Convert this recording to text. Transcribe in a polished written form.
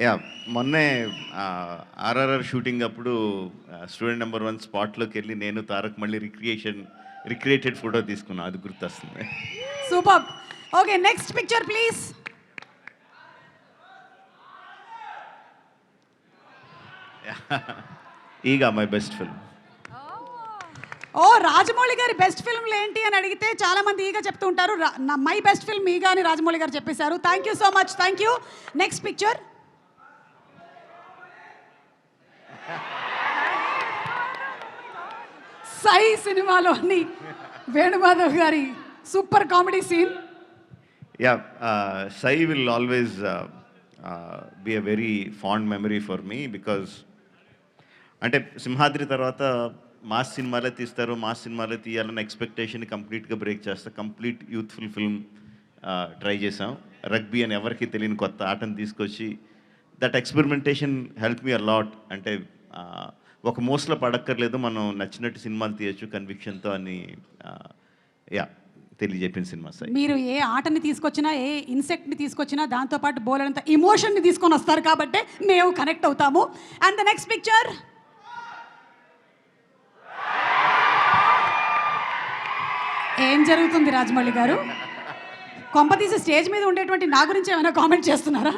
Yeah మొన్నే RRR shooting అప్పుడు student number 1 స్పాట్లోకి వెళ్ళి నేను తారక్ మళ్ళీ రిక్రియేటెడ్ ఫోటో తీసుకున్నాను. అది గుర్తొస్తుంది. Super. Okay, next picture please. Eega my best film. Oh, Rajamouli గారి బెస్ట్ ఫిల్మ్లు ఏంటి అని అడిగితే చాలా మంది ఈగా చెప్తూ ఉంటారు. మై బెస్ట్ ఫిల్మ్ ఈగా అని రాజమౌళి గారు చెప్పేశారు. Thank you so much. Thank you. Next picture. Sye సినిమాలోని వేణుమాధవ్ గారి super comedy scene. Yeah Sye will always be a very fond memory for me. Because అంటే సింహాద్రి తర్వాత మాస్ సినిమాలే తీస్తారు, మాస్ సినిమాలే తీయాలన్న ఎక్స్పెక్టేషన్ కంప్లీట్గా బ్రేక్ చేస్తా. కంప్లీట్ యూత్ఫుల్ ఫిల్మ్ ట్రై చేసాం. రగ్బీ అని ఎవరికి తెలియని కొత్త ఆటను తీసుకొచ్చి that experimentation help me a lot. అంటే ఒక మోస్ట్లో పడక్కర్లేదు, మనం నచ్చినట్టు సినిమాలు తీయచ్చు కన్విక్షన్తో అని తెలియజెప్పిన సినిమా సార్. మీరు ఏ ఆటని తీసుకొచ్చినా, ఏ ఇన్సెక్ట్ని తీసుకొచ్చినా దాంతోపాటు బోలెడంత ఇమోషన్ని తీసుకొని వస్తారు కాబట్టి మేము కనెక్ట్ అవుతాము. And the next picture. ఏం జరుగుతుంది రాజమౌళి గారు? కొంపతీసి స్టేజ్ మీద ఉండేటువంటి నా గురించి ఏమైనా కామెంట్ చేస్తున్నారా?